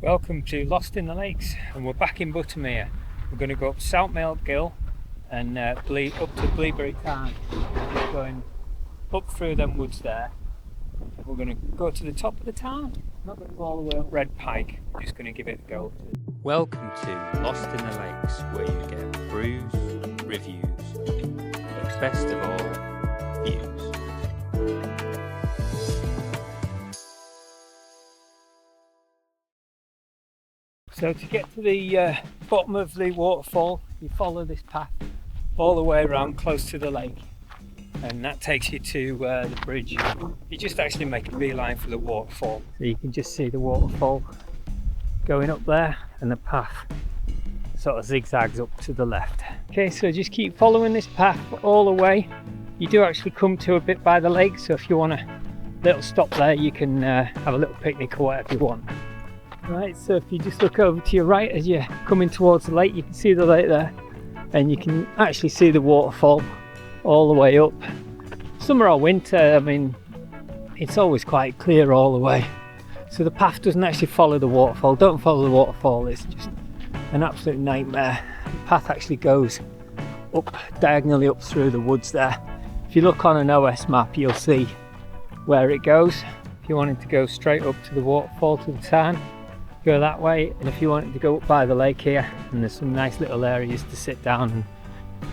Welcome to Lost in the Lakes, and we're back in Buttermere. We're going to go up Sour Milk Gill and up to Bleaberry Tarn. We're going up through them woods there. We're going to go to the top of the tarn. Not going to go all the way up Red Pike. We're just going to give it a go. Welcome to Lost in the Lakes, where you get brews, reviews, but best of all, views. So to get to the bottom of the waterfall, you follow this path all the way around close to the lake, and that takes you to the bridge. You just actually make a beeline for the waterfall, so you can just see the waterfall going up there, and the path sort of zigzags up to the left. Okay, so just keep following this path all the way. You do actually come to a bit by the lake, so if you want a little stop there, you can have a little picnic or whatever you want. Right, so if you just look over to your right as you're coming towards the lake, you can see the lake there, and you can actually see the waterfall all the way up. Summer or winter, I mean, it's always quite clear all the way. So the path doesn't actually follow the waterfall. Don't follow the waterfall, it's just an absolute nightmare. The path actually goes up, diagonally up through the woods there. If you look on an OS map, you'll see where it goes. If you wanted to go straight up to the waterfall, to the tarn, go that way, and if you wanted to go up by the lake here, and there's some nice little areas to sit down and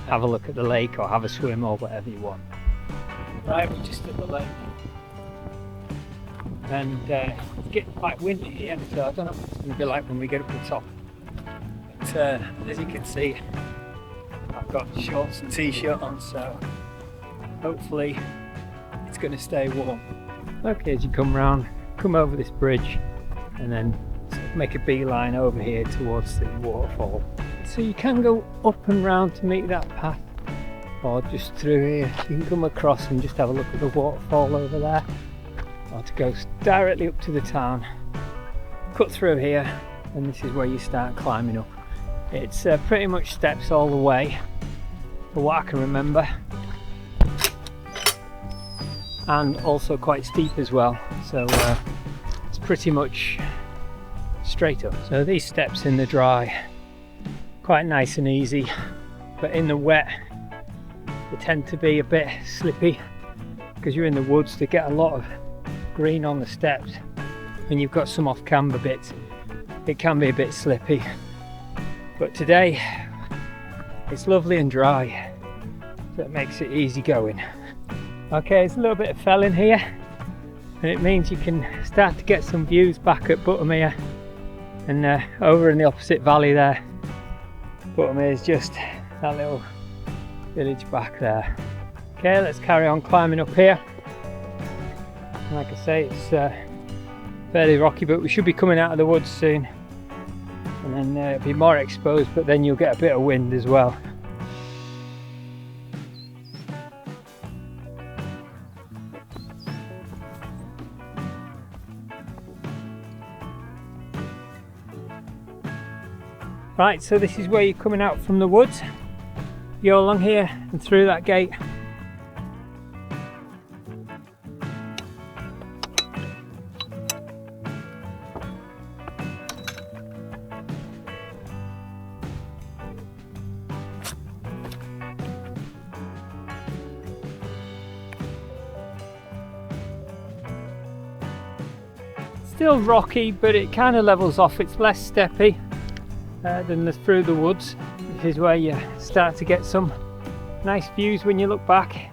have a look at the lake or have a swim or whatever you want. Right, we're just at the lake, and it's getting quite windy here, so I don't know what it's going to be like when we get up the top. But as you can see, I've got shorts and t-shirt on, so hopefully it's going to stay warm. Okay, as you come over this bridge, and then make a beeline over here towards the waterfall. So you can go up and round to meet that path, or just through here. You can come across and just have a look at the waterfall over there, or to go directly up to the town, cut through here, and this is where you start climbing up. It's pretty much steps all the way, for what I can remember, and also quite steep as well, so it's pretty much straight up. So these steps in the dry, quite nice and easy, but in the wet they tend to be a bit slippy, because you're in the woods. To get a lot of green on the steps, and you've got some off camber bits, it can be a bit slippy, but today it's lovely and dry, so it makes it easy going. Okay, there's a little bit of fell in here, and it means you can start to get some views back at Buttermere. And over in the opposite valley there, Buttermere is just that little village back there. Okay, let's carry on climbing up here. And like I say, it's fairly rocky, but we should be coming out of the woods soon. And then it'll be more exposed, but then you'll get a bit of wind as well. Right, so this is where you're coming out from the woods. You go along here and through that gate. Still rocky, but it kind of levels off. It's less steppy than through the woods. This is where you start to get some nice views when you look back.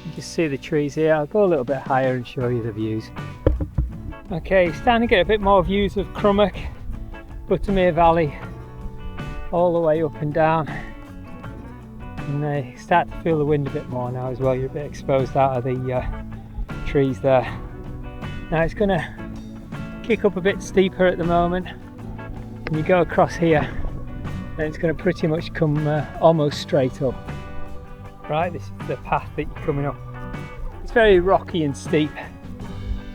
You just see the trees here. I'll go a little bit higher and show you the views. Okay, starting to get a bit more views of Crummock, Buttermere Valley, all the way up and down. And they start to feel the wind a bit more now as well. You're a bit exposed out of the trees there. Now it's going to kick up a bit steeper at the moment. When you go across here, then it's going to pretty much come almost straight up. Right, this is the path that you're coming up. It's very rocky and steep,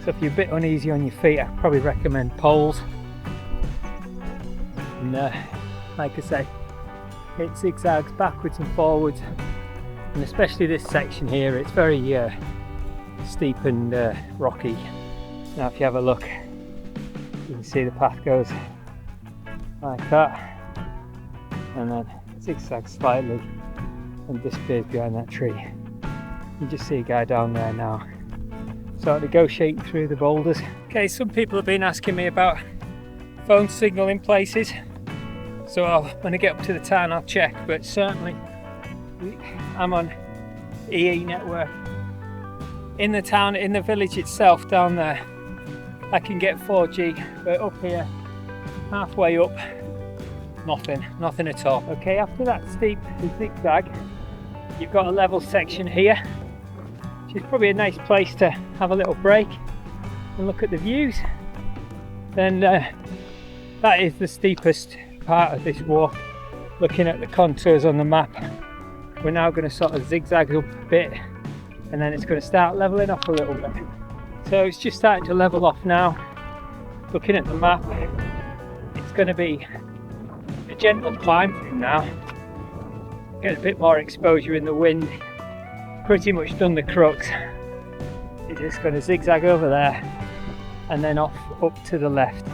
so if you're a bit uneasy on your feet, I'd probably recommend poles. And like I say, it zigzags backwards and forwards, and especially this section here, it's very steep and rocky. Now if you have a look, you can see the path goes like that, and then zigzags slightly and disappears behind that tree. You just see a guy down there now, sort of negotiating through the boulders. Okay, some people have been asking me about phone signal in places, so when I get up to the town I'll check, but certainly I'm on EE network. In the town, in the village itself down there, I can get 4G, but up here, halfway up, nothing at all. Okay, after that steep zigzag, you've got a level section here, which is probably a nice place to have a little break and look at the views. Then that is the steepest part of this walk. Looking at the contours on the map, we're now going to sort of zigzag up a bit, and then it's going to start leveling off a little bit. So it's just starting to level off now. Looking at the map, it's going to be a gentle climb from now. Get a bit more exposure in the wind. Pretty much done the crux. It's just going to zigzag over there and then off up to the left,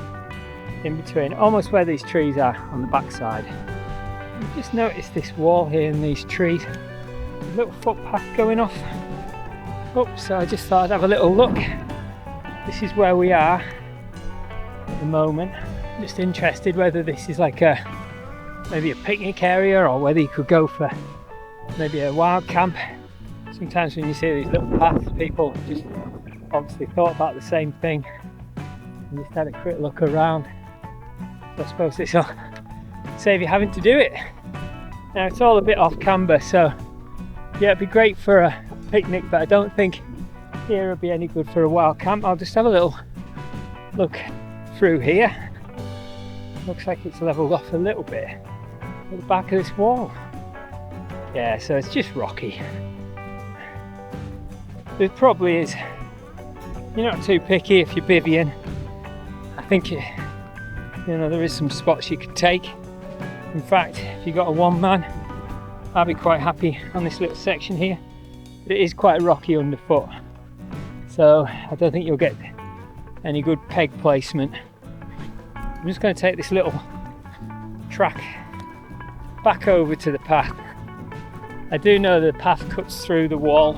in between, almost where these trees are on the backside. I've just noticed this wall here and these trees, a little footpath going off. So I just thought I'd have a little look. This is where we are at the moment. Just interested whether this is like maybe a picnic area, or whether you could go for maybe a wild camp. Sometimes when you see these little paths, people just obviously thought about the same thing and just had a quick look around. So I suppose this will save you having to do it. Now it's all a bit off camber, so yeah, it'd be great for a picnic, but I don't think here would be any good for a wild camp. I'll just have a little look through here. Looks like it's leveled off a little bit at the back of this wall. Yeah, so it's just rocky. There probably is, you're not too picky if you're bivvying. I think there is some spots you could take. In fact, if you've got a one man, I'll be quite happy on this little section here. But it is quite rocky underfoot, so I don't think you'll get any good peg placement. I'm just going to take this little track back over to the path. I do know the path cuts through the wall,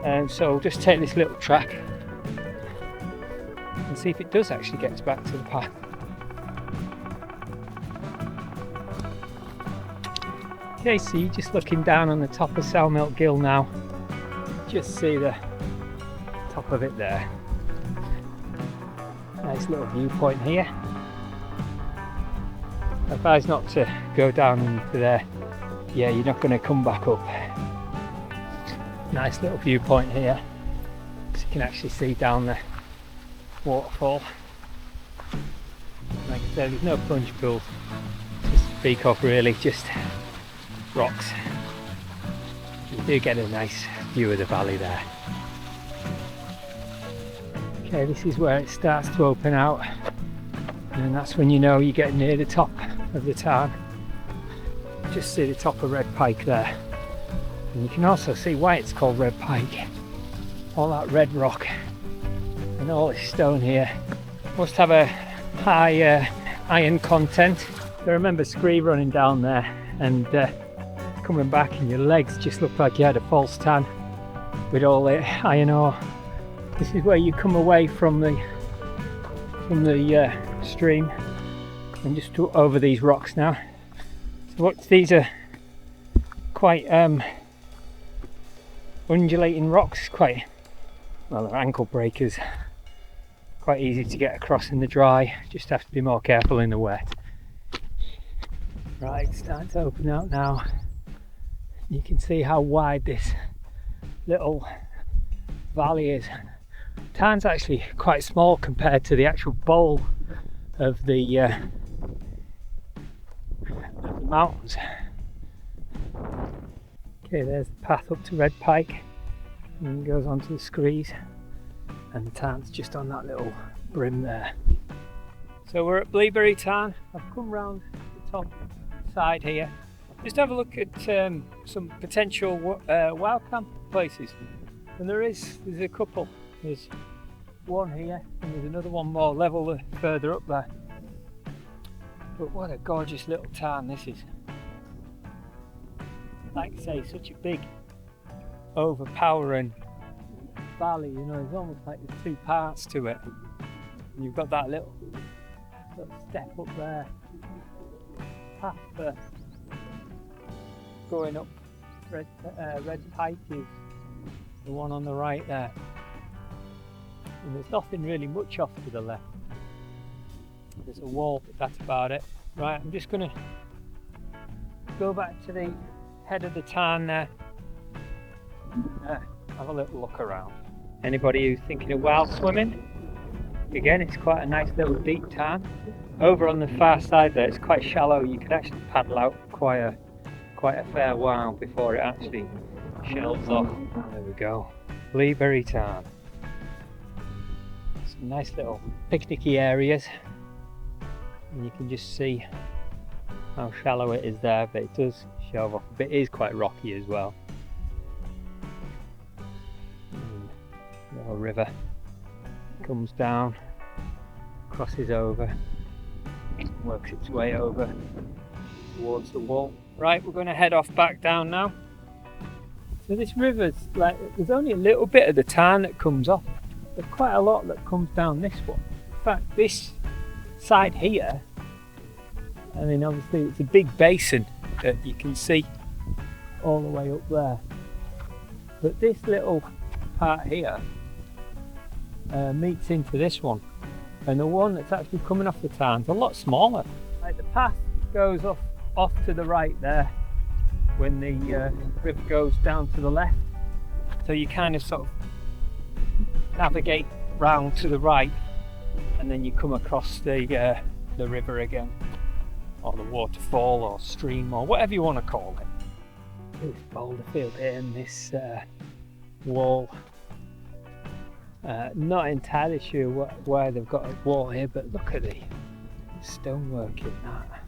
and so I'll just take this little track and see if it does actually get us back to the path. Okay, so you're just looking down on the top of Sour Milk Gill now. Just see the top of it there. Nice little viewpoint here. I advise not to go down into there. Yeah, you're not going to come back up. Nice little viewpoint here, so you can actually see down the waterfall. Like I said, there's no plunge pools to speak of really, just rocks. You do get a nice view of the valley there. Okay, this is where it starts to open out, and that's when you know you get near the top of the tarn. Just see the top of Red Pike there, and you can also see why it's called Red Pike. All that red rock and all this stone here must have a high iron content. I remember Scree running down there and coming back, and your legs just looked like you had a false tan with all the iron ore. This is where you come away from the stream and just over these rocks now. So look, these are quite undulating rocks, quite, well, they're ankle breakers. Quite easy to get across in the dry, just have to be more careful in the wet. Right, it's starting to open out now. You can see how wide this little valley is. Tarn's actually quite small compared to the actual bowl of the mountains. Okay, there's the path up to Red Pike, and then goes on to the Screes, and the Tarn's just on that little brim there. So we're at Bleaberry Tarn. I've come round the top side here. Just have a look at some potential wild camp places, and there's a couple. There's one here, and there's another one more level further up there. But what a gorgeous little tarn this is. Like I say, such a big, overpowering valley, you know, it's almost like there's two parts to it. And you've got that little step up there, path for going up Red Pike is the one on the right there. And there's nothing really much off to the left. There's a wall, but that's about it. Right, I'm just going to go back to the head of the tarn there. Have a little look around. Anybody who's thinking of wild swimming? Again, it's quite a nice little deep tarn. Over on the far side there, it's quite shallow. You could actually paddle out quite a fair while before it actually shelves off. There we go. Bleaberry Tarn. Some nice little picnicky areas. And you can just see how shallow it is there, but it does shelve off. But it is quite rocky as well. Little river comes down, crosses over, works its way over towards the wall. Right, we're going to head off back down now. So this river's like, there's only a little bit of the tarn that comes off. There's quite a lot that comes down this one. In fact, this side here, I mean, obviously it's a big basin that you can see all the way up there. But this little part here meets into this one, and the one that's actually coming off the tarn's a lot smaller. Like the path goes off to the right there when the river goes down to the left, so you kind of sort of navigate round to the right, and then you come across the river again, or the waterfall or stream or whatever you want to call it. This boulder field here and this wall. Not entirely sure why they've got a wall here, but look at the stonework in that.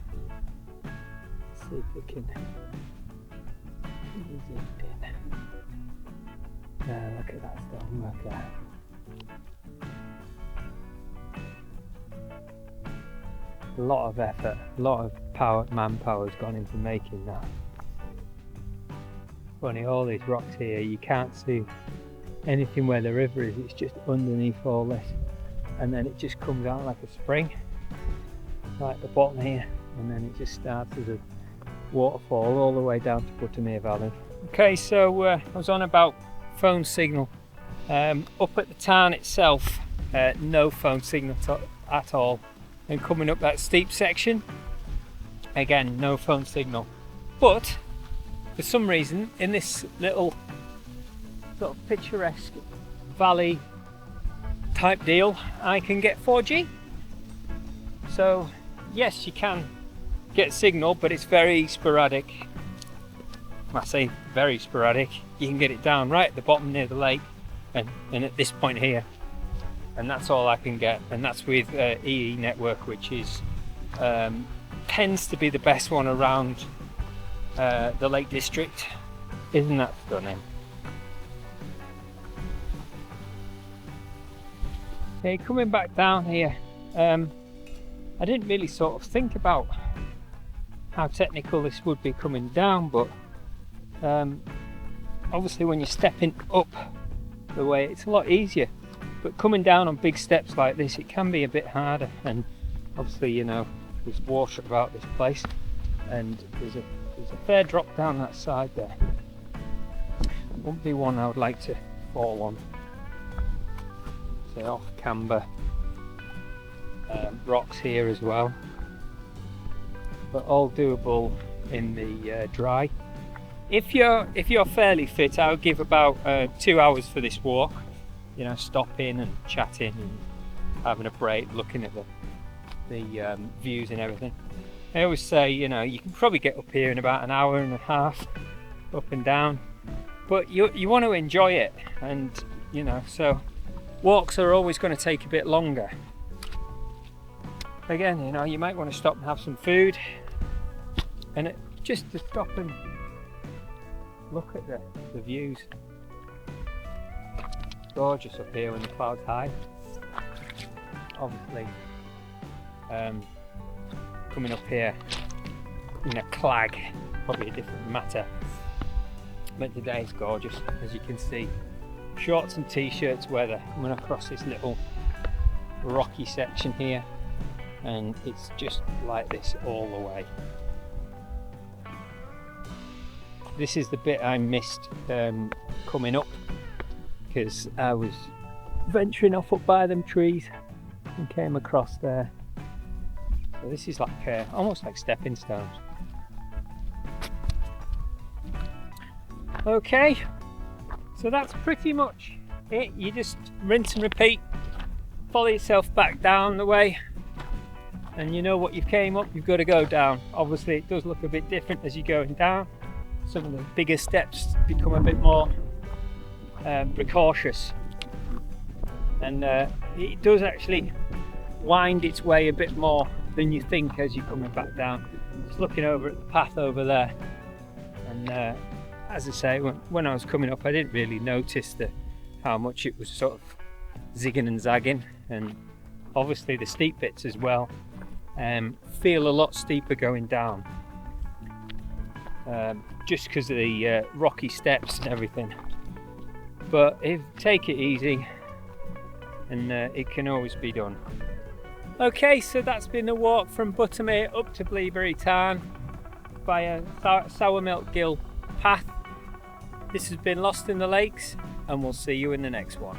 Let's see if we can zoom in. Look at that stonework there. A lot of effort, a lot of manpower has gone into making that. Funny, all these rocks here, you can't see anything where the river is, it's just underneath all this, and then it just comes out like a spring, like the bottom here, and then it just starts as a waterfall all the way down to Buttermere Valley. Okay, so I was on about phone signal. Up at the tarn itself, no phone signal at all, and coming up that steep section, again no phone signal, but for some reason in this little sort of picturesque valley type deal I can get 4G. So yes, you can get signal, but it's very sporadic. I say very sporadic. You can get it down right at the bottom near the lake and at this point here, and that's all I can get, and that's with EE network, which is tends to be the best one around the Lake District. Isn't that stunning? Okay, coming back down here, I didn't really sort of think about how technical this would be coming down, but obviously when you're stepping up the way, it's a lot easier, but coming down on big steps like this, it can be a bit harder. And obviously, you know, there's water about this place, and there's a fair drop down that side there. Wouldn't be one I would like to fall on. Say off camber, rocks here as well, but all doable in the dry. If you're fairly fit, I would give about 2 hours for this walk. You know, stopping and chatting and having a break, looking at the views and everything. I always say, you know, you can probably get up here in about an hour and a half, up and down, but you want to enjoy it, and you know, so walks are always going to take a bit longer. Again, you know, you might want to stop and have some food, and just to stop and look at the views. Gorgeous up here when the clouds high. obviously coming up here in a clag, probably a different matter. But today is gorgeous, as you can see. Shorts and t-shirts weather, coming across this little rocky section here, and it's just like this all the way. This is the bit I missed coming up, because I was venturing off up by them trees and came across there. So this is like almost like stepping stones. Okay, so that's pretty much it. You just rinse and repeat, follow yourself back down the way, and you know what, you came up, you've got to go down. Obviously it does look a bit different as you're going down. Some of the bigger steps become a bit more precautious, and it does actually wind its way a bit more than you think as you're coming back down. Just looking over at the path over there, and as I say, when I was coming up I didn't really notice how much it was sort of zigging and zagging, and obviously the steep bits as well feel a lot steeper going down, just because of the rocky steps and everything. But take it easy, and it can always be done. Okay, so that's been the walk from Buttermere up to Bleaberry Tarn via Sour Milk Gill path. This has been Lost in the Lakes, and we'll see you in the next one.